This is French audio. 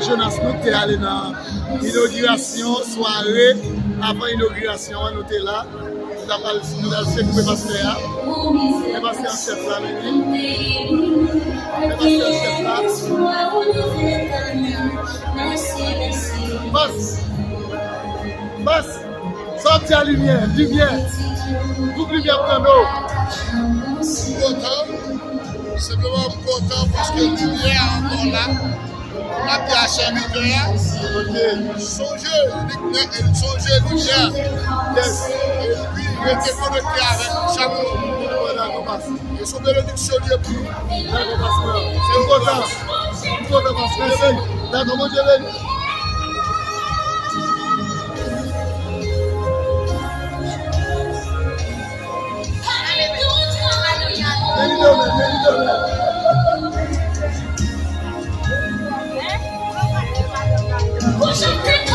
Jonas, nous sommes allés dans l'inauguration, soirée, avant l'inauguration, nous étions là. Nous avons fait le pasteur. Le pasteur chef là, le pasteur chef là. Basse, sortez la lumière, toute lumière pour nous. Content, simplement content parce que la lumière est encore là. La pièce est lumière. Songez lumière. Yes. Et puis, il était connecté avec chaque homme. Et son bénédiction liée pour nous. C'est important. D'accord, mon Dieu. Chanter,